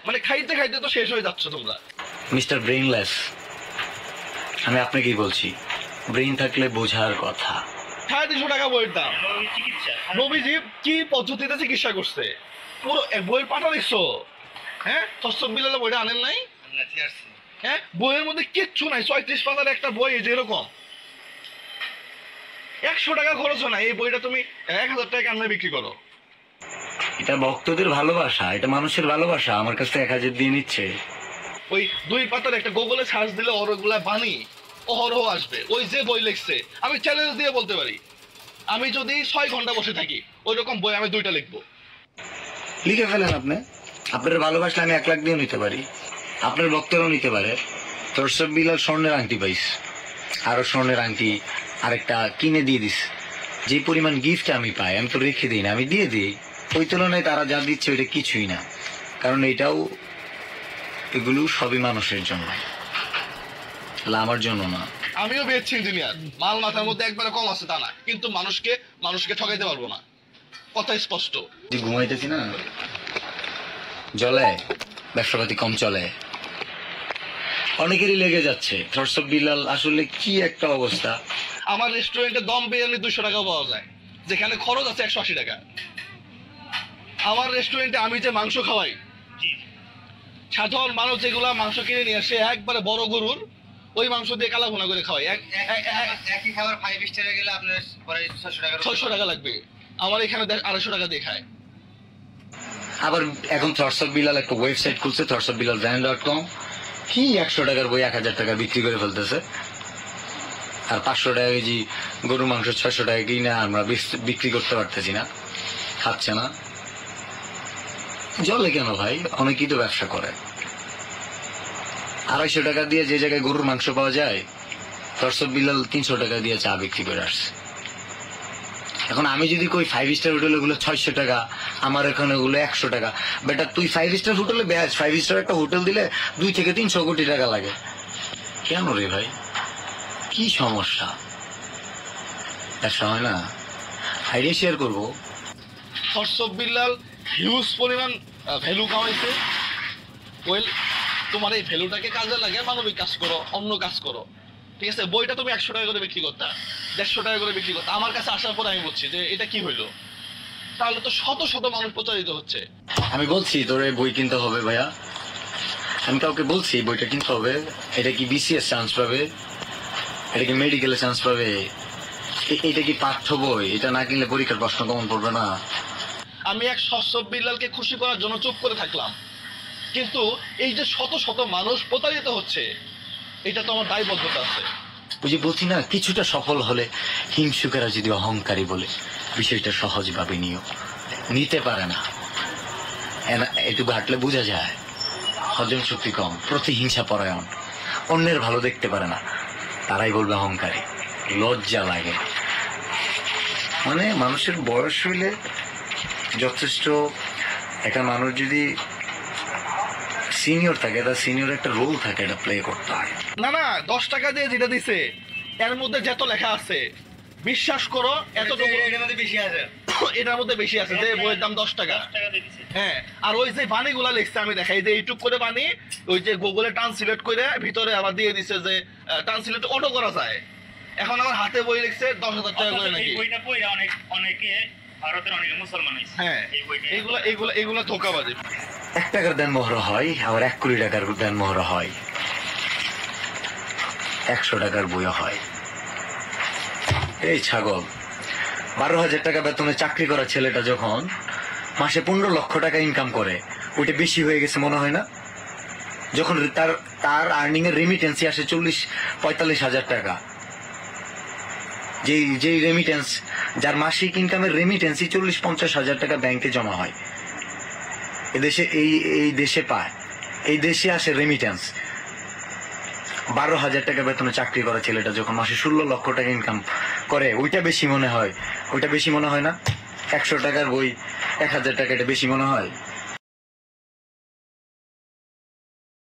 মানে খাইতে খাইতে তো শেষ হয়ে যাচ্ছ তোমরা। মিস্টার ব্রেইনলেস, আমি আপনাকেই বলছি, ব্রেইন থাকলে বোঝার কথা। 350 টাকা বইয়ের দাম। নবীজি কি পদ্ধতিতে চিকিৎসা করছে? পুরো বইয়ের পাটা দেখছো? হ্যাঁ, তসব বিলালে বইটা আনেন নাই? হ্যাঁ, বইয়ের মধ্যে কিচ্ছু নাই। 34 পাতার একটা বই যেরকম 100 টাকা খরচ হয় না। এই বইটা তুমি 1000 টাকা আনলে বিক্রি করো। এটা ভক্তদের ভালোবাসা, এটা মানুষের ভালোবাসা। আমার কাছ থেকে 1000 দিয়ে নিচ্ছে। ওই 2 পাতার একটা গুগলে সার্চ দিলে ওরগুলা বানি অহরহ আসবে। ওই যে বই লিখছে, আমি চ্যালেঞ্জ দিয়ে বলতে পারি, আমি যদি 6 ঘন্টা বসে থাকি ওই রকম বই আমি 2টা লিখবো। লিখে ফেলেন আপনি। আপনার ভালোবাসলে আমি 1 লাখ দিয়ে নিতে পারি, আপনার ভক্তরাও নিতে পারে। তোরসব বিলাল স্বর্ণের আংটি পাইস, আরো স্বর্ণের আংটি আরেকটা কিনে দিয়ে দিস। যে পরিমাণ গিফট আমি পাই আমি তো রেখে দিই না, আমি দিয়ে দিই। ওই তুলনায় তারা যা দিচ্ছে ওইটা কিছুই না, কারণ এগুলো সবই মানুষের জন্য, আমার জন্য না। আমিও বেচছি ইঞ্জিনিয়ার, মাল মাথার মধ্যে একবারে কম আছে তা না, কিন্তু মানুষকে ঠকাইতে পারবো না, কথা স্পষ্ট। যে ঘুমাইতেছি না, জলে ব্যবসাপাতি কম চলে, অনেকেরই লেগে যাচ্ছে। থরসব বিলাল আসলে কি একটা অবস্থা। আমার রেস্টুরেন্টে দম বিরিয়ানি 200 টাকা পাওয়া যায়, যেখানে খরচ আছে 180 টাকা। আমার রেস্টুরেন্টে আমি যে মাংস খাওয়াই, সাধারণ মানুষ যেগুলা মাংস কিনে নিয়ে আসে একবারে বড় গরুর, ওই মাংস দিয়ে কালা ভুনা করে খাওয়াই। একই খাবার 5 স্টারে গেলে আপনার 600 টাকা লাগবে, আমার এখানে 250 টাকা দিয়ে খায়। আবার এখন থরসব বিলাল একটা ওয়েবসাইট খুলছে, thorsabbilalbrand.com, কি 100 টাকার বই 1000 টাকা বিক্রি করে ফেলতেছে। আর 500 টাকা কেজি গরুর মাংস 600 টাকা কিনে আমরা বিক্রি করতে পারতেছি না, খাচ্ছে না। জলে কেন ভাই? অনেকেই তো ব্যবসা করে। 250 টাকা দিয়ে যে জায়গায় গরুর মাংস পাওয়া যায়, থরসব বিলাল 300 টাকা দিয়ে চা বিক্রি করে আসছে। এখন আমি যদি কই 5 স্টার হোটেলে গুলো 600 টাকা, আমার এখানে ওগুলো 100 টাকা, বেটা তুই 5 স্টার হোটেলে ব্যাচ, 5 স্টার একটা হোটেল দিলে 2 থেকে 300 কোটি টাকা লাগে। কেন রে ভাই, কি সমস্যা? ব্যবসা হয় না, আইডিয়া শেয়ার করবো। থরসব বিলাল হিউজ পরিমাণ ভ্যালু কামাইছে। ওয়েল, তোমার এই ভ্যালুটাকে কাজে লাগে মানবিক কাজ করো, অন্য কাজ করো, ঠিক আছে? বইটা তুমি 100 টাকা করে বিক্রি করতা, 150 টাকা করে বিক্রি করতা। আমার কাছে আসার পর আমি বলছি যে এটা কি হইলো, তাহলে তো শত শত মানুষ প্রচারিত হচ্ছে। আমি বলছি তোর এই বই কিনতে হবে ভাইয়া, আমি কাউকে বলছি বইটা কিনতে হবে। এটা কি বিসিএস চান্স পাবে? এটা কি মেডিকেলে চান্স পাবে? এটা কি পাঠ্য বই? এটা না কিনলে পরীক্ষার প্রশ্ন কমন পড়বে না। আমি এক থরসব বিলালকে খুশি করার জন্য চুপ করে থাকলাম, কিন্তু এই যে শত শত মানুষ প্রতারিত হচ্ছে, এটা তো আমার দায়বদ্ধতা আছে। ওই যে বলছি না, কিছুটা সফল হলে হিংসুকেরা যদি অহংকারী বলে বিষয়টা সহজভাবে নিতে পারে না। একটু ঘাটলে বোঝা যায় হজম শক্তি কম, প্রতিহিংসা পরায়ণ, অন্যের ভালো দেখতে পারে না, তারাই বলবে অহংকারী। লজ্জা লাগে। মানে মানুষের বয়স হইলে যথেষ্ট, একটা মানুষ যদি সিনিয়র থাকে, তার সিনিয়র একটা রোল থাকে, এটা প্লে করতে হয়। না না, 10 টাকা দিয়ে যেটা দিছে এর মধ্যে যত লেখা আছে বিশ্বাস করো এতটুকু এটার মধ্যে বেশি আছে, এটার মধ্যে বেশি আছে। যে বইয়ের দাম 10 টাকা। হ্যাঁ, আর ওই যে বাণীগুলা লিখছে আমি দেখাই যে ইউটিউব করে বাণী, ওই যে গুগলে ট্রান্সলেট করে ভিতরে আবার দিয়ে দিছে যে ট্রান্সলেট অটো করা যায়। এখন আমার হাতে বই লিখছে 10,000 টাকা করে নাকি। বইটা পড়ে অনেকে ভারতের অনেকে মুসলমান হয়েছে। হ্যাঁ, এইগুলা ধোঁকাবাজি। 1 টাকার দেন মোহর হয়, আবার 1 কোটি টাকার দেন মোহর হয়, 100 টাকার বইও হয়। এই ছাগল, 12,000 টাকা বেতনে চাকরি করা ছেলেটা যখন মাসে 15 লক্ষ টাকা ইনকাম করে, ওইটা বেশি হয়ে গেছে মনে হয় না? যখন তার আর্নিং এর রেমিটেন্সি আসে 40-45 হাজার টাকা, যেই রেমিটেন্স, যার মাসিক ইনকামের রেমিটেন্সই 40-50 হাজার টাকা ব্যাংকে জমা হয়, এদেশে এই দেশে পায়, এই দেশে আসে রেমিটেন্স। 12,000 টাকা বেতনে চাকরি করা ছেলেটা যখন মাসে 16 লক্ষ টাকা ইনকাম করে, ওইটা বেশি মনে হয়? ওইটা বেশি মনে হয় না? 100 টাকার বই 1,000 টাকা, এটা বেশি মনে হয়?